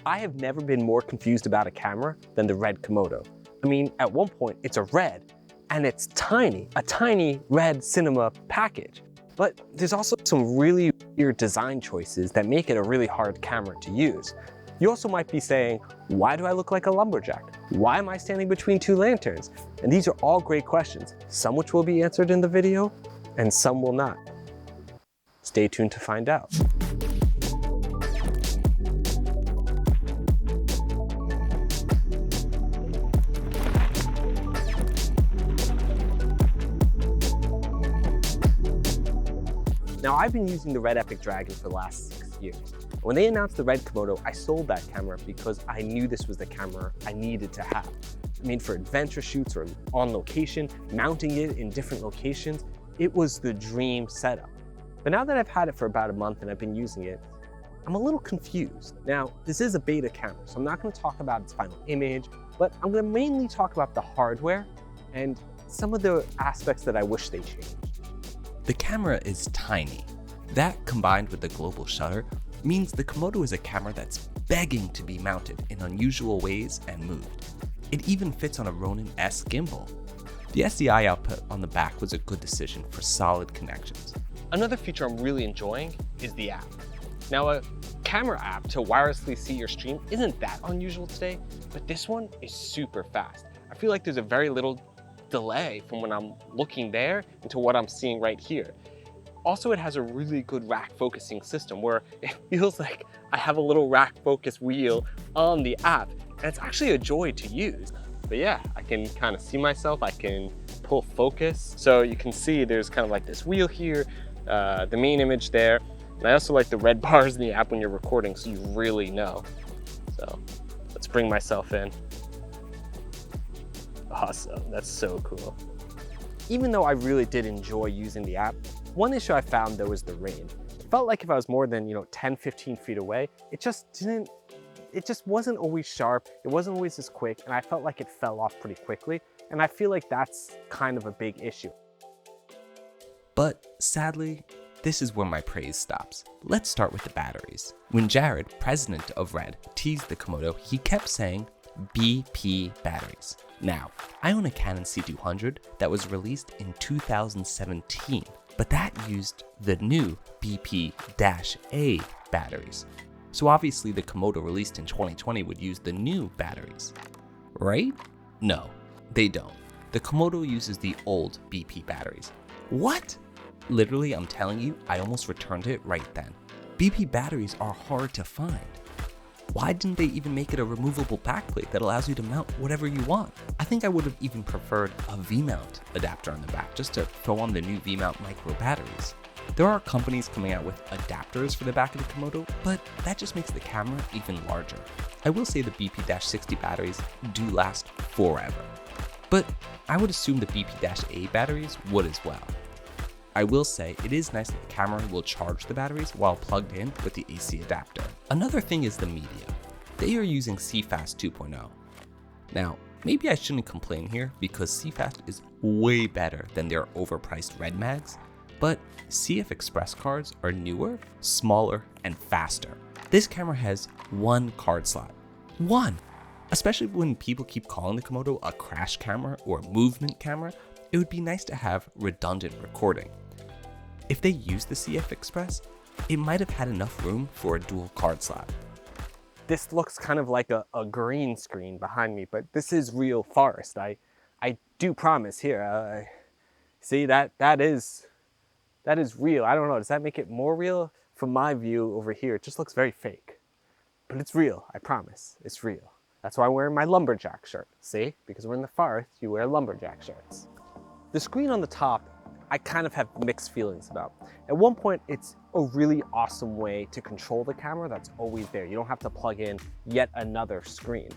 I have never been more confused about a camera than the Red Komodo. I mean, at one point it's a Red and it's tiny, a tiny Red Cinema package. But there's also some really weird design choices that make it a really hard camera to use. You also might be saying, why do I look like a lumberjack? Why am I standing between two lanterns? And these are all great questions, some which will be answered in the video and some will not. Stay tuned to find out. Now, I've been using the Red Epic Dragon for the last 6 years. When they announced the Red Komodo, I sold that camera because I knew this was the camera I needed to have. I mean, for adventure shoots or on location, mounting it in different locations, it was the dream setup. But now that I've had it for about a month and I've been using it, I'm a little confused. Now, this is a beta camera, so I'm not going to talk about its final image, but I'm going to mainly talk about the hardware and some of the aspects that I wish they changed. The camera is tiny. That, combined with the global shutter, means the Komodo is a camera that's begging to be mounted in unusual ways and moved. It even fits on a Ronin S gimbal. The SDI output on the back was a good decision for solid connections. Another feature I'm really enjoying is the app. Now, a camera app to wirelessly see your stream isn't that unusual today, but this one is super fast. I feel like there's a very little delay from when I'm looking there into what I'm seeing right here. Also, it has a really good rack focusing system where it feels like I have a little rack focus wheel on the app, and it's actually a joy to use. But yeah, I can kind of see myself, I can pull focus. So you can see there's kind of like this wheel here, the main image there. And I also like the red bars in the app when you're recording so you really know. So let's bring myself in. Awesome, that's so cool. Even though I really did enjoy using the app, one issue I found though was the rain. It felt like if I was more than 10, 15 feet away, it just wasn't always sharp, it wasn't always as quick, and I felt like it fell off pretty quickly, and I feel like that's kind of a big issue. But sadly, this is where my praise stops. Let's start with the batteries. When Jared, president of Red, teased the Komodo, he kept saying BP batteries. Now, I own a Canon C200 that was released in 2017, but that used the new BP-A batteries. So obviously the Komodo released in 2020 would use the new batteries, right? No, they don't. The Komodo uses the old BP batteries. What? Literally, I'm telling you, I almost returned it right then. BP batteries are hard to find. Why didn't they even make it a removable backplate that allows you to mount whatever you want? I think I would have even preferred a V-mount adapter on the back just to throw on the new V-mount micro batteries. There are companies coming out with adapters for the back of the Komodo, but that just makes the camera even larger. I will say the BP-60 batteries do last forever, but I would assume the BP-A batteries would as well. I will say it is nice that the camera will charge the batteries while plugged in with the AC adapter. Another thing is the media. They are using CFast 2.0. Now, maybe I shouldn't complain here because CFast is way better than their overpriced Red Mags, but CF Express cards are newer, smaller, and faster. This camera has one card slot. One! Especially when people keep calling the Komodo a crash camera or movement camera, it would be nice to have redundant recording. If they used the CF Express, it might have had enough room for a dual card slot. This looks kind of like a green screen behind me, but this is real forest. I do promise here. See, that is real. I don't know, does that make it more real? From my view over here, it just looks very fake. But it's real, I promise, it's real. That's why I'm wearing my lumberjack shirt, see? Because we're in the forest, you wear lumberjack shirts. The screen on the top, I kind of have mixed feelings about. At one point, it's a really awesome way to control the camera that's always there. You don't have to plug in yet another screen.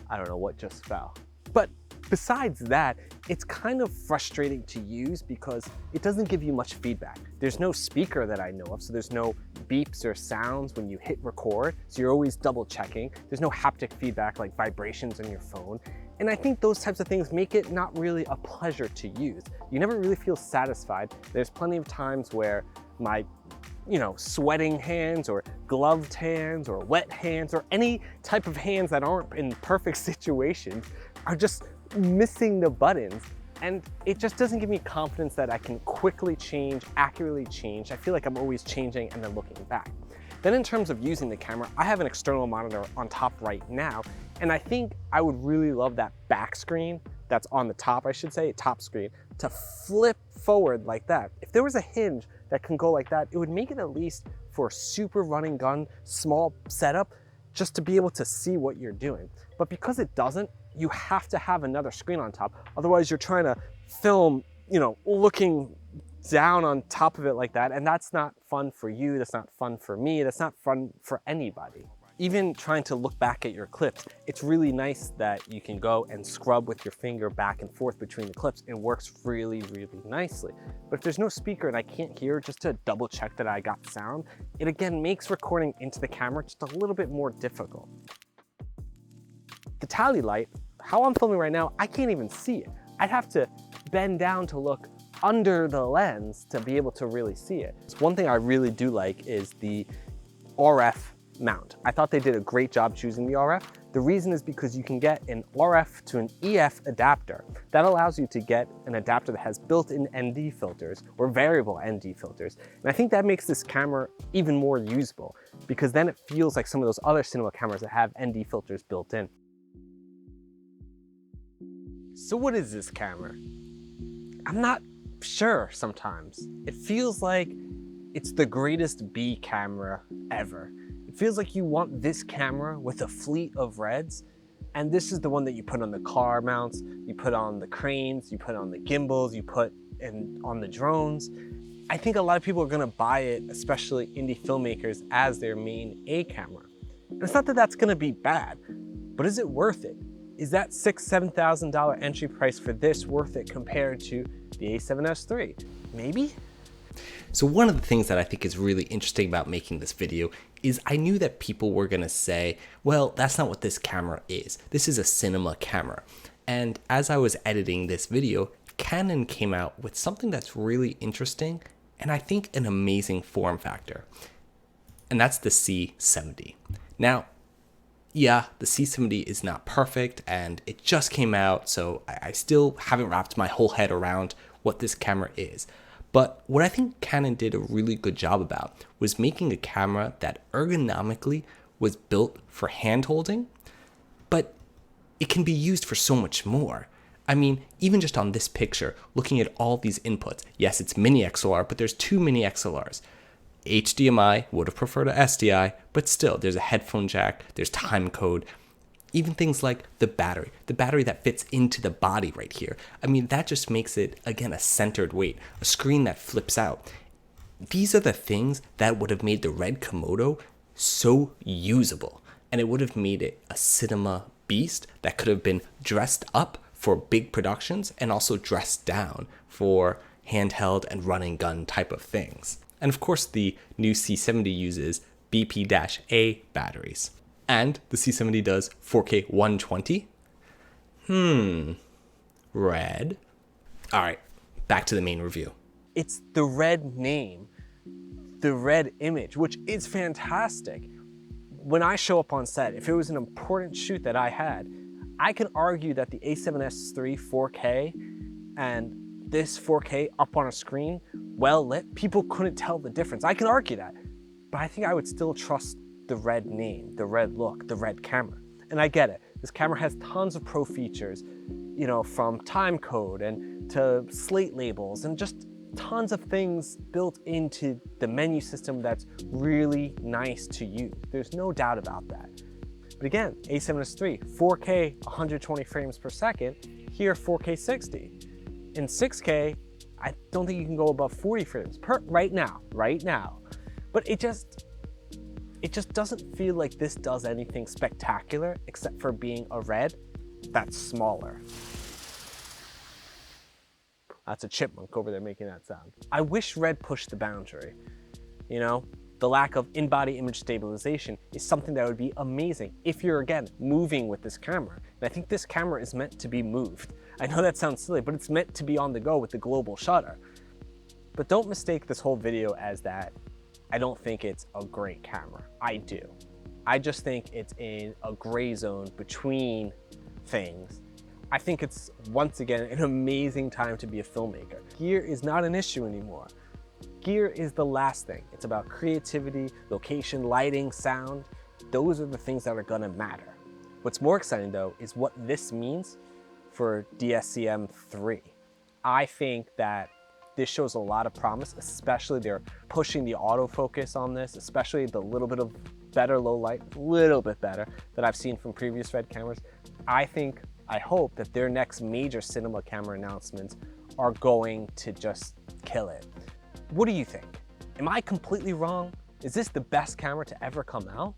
I don't know what just fell. But besides that, it's kind of frustrating to use because it doesn't give you much feedback. There's no speaker that I know of, so there's no beeps or sounds when you hit record, so you're always double checking. There's no haptic feedback like vibrations on your phone. And I think those types of things make it not really a pleasure to use. You never really feel satisfied. There's plenty of times where my you know, sweating hands or gloved hands or wet hands or any type of hands that aren't in perfect situations are just missing the buttons. And it just doesn't give me confidence that I can quickly change, accurately change. I feel like I'm always changing and then looking back. Then in terms of using the camera, I have an external monitor on top right now, and I think I would really love that back screen that's on the top, I should say, top screen, to flip forward like that. If there was a hinge that can go like that, it would make it at least for a super run and gun, small setup, just to be able to see what you're doing. But because it doesn't, you have to have another screen on top. Otherwise you're trying to film, you know, looking down on top of it like that, and that's not fun for you, that's not fun for me, that's not fun for anybody. Even trying to look back at your clips, it's really nice that you can go and scrub with your finger back and forth between the clips. It works really, really nicely. But if there's no speaker and I can't hear, just to double check that I got sound, it again makes recording into the camera just a little bit more difficult. The tally light, how I'm filming right now, I can't even see it. I'd have to bend down to look under the lens to be able to really see it. So one thing I really do like is the RF mount. I thought they did a great job choosing the RF. The reason is because you can get an RF to an EF adapter. That allows you to get an adapter that has built-in ND filters or variable ND filters. And I think that makes this camera even more usable, because then it feels like some of those other cinema cameras that have ND filters built in. So what is this camera? I'm not sure sometimes. It feels like it's the greatest B camera ever. It feels like you want this camera with a fleet of Reds, and this is the one that you put on the car mounts, you put on the cranes, you put on the gimbals, you put on the drones. I think a lot of people are gonna buy it, especially indie filmmakers, as their main A camera. And it's not that that's gonna be bad, but is it worth it? Is that $6,000, $7,000 entry price for this worth it compared to the A7S III? Maybe? So one of the things that I think is really interesting about making this video is I knew that people were gonna say, well, that's not what this camera is. This is a cinema camera. And as I was editing this video, Canon came out with something that's really interesting and I think an amazing form factor. And that's the C70. Now, yeah, the C70 is not perfect and it just came out, so I still haven't wrapped my whole head around what this camera is. But what I think Canon did a really good job about was making a camera that ergonomically was built for hand holding, but it can be used for so much more. I mean, even just on this picture, looking at all these inputs, yes, it's mini XLR, but there's two mini XLRs. HDMI, would have preferred a SDI, but still, there's a headphone jack, there's time code, even things like the battery that fits into the body right here. I mean, that just makes it, again, a centered weight, a screen that flips out. These are the things that would have made the Red Komodo so usable, and it would have made it a cinema beast that could have been dressed up for big productions and also dressed down for handheld and run and gun type of things. And of course, the new C70 uses BP-A batteries. And the C70 does 4K 120. Red. All right, back to the main review. It's the Red name, the Red image, which is fantastic. When I show up on set, if it was an important shoot that I had, I can argue that the A7S III 4K and this 4K up on a screen, well lit, people couldn't tell the difference. I can argue that, but I think I would still trust the Red name, the Red look, the Red camera. And I get it. This camera has tons of pro features, you know, from time code and to slate labels and just tons of things built into the menu system that's really nice to use. There's no doubt about that. But again, A7S III, 4K 120 frames per second, here 4K 60. In 6K, I don't think you can go above 40 frames per right now. But it just doesn't feel like this does anything spectacular except for being a Red that's smaller. That's a chipmunk over there making that sound. I wish Red pushed the boundary. You know, the lack of in-body image stabilization is something that would be amazing if you're, again, moving with this camera. And I think this camera is meant to be moved. I know that sounds silly, but it's meant to be on the go with the global shutter. But don't mistake this whole video as that I don't think it's a great camera. I do. I just think it's in a gray zone between things. I think it's, once again, an amazing time to be a filmmaker. Gear is not an issue anymore. Gear is the last thing. It's about creativity, location, lighting, sound. Those are the things that are gonna matter. What's more exciting though is what this means for DSCM3. I think that this shows a lot of promise, especially they're pushing the autofocus on this, especially the little bit of better low light, little bit better that I've seen from previous Red cameras. I hope that their next major cinema camera announcements are going to just kill it. What do you think? Am I completely wrong? Is this the best camera to ever come out?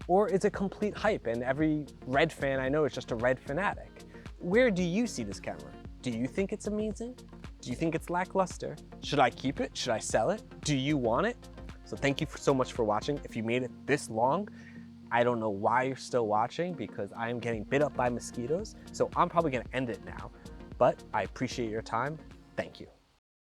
Or is it complete hype and every Red fan I know is just a Red fanatic? Where do you see this camera? Do you think it's amazing? Do you think it's lackluster? Should I keep it? Should I sell it? Do you want it? So thank you so much for watching. If you made it this long, I don't know why you're still watching because I am getting bit up by mosquitoes. So I'm probably gonna end it now, but I appreciate your time. Thank you.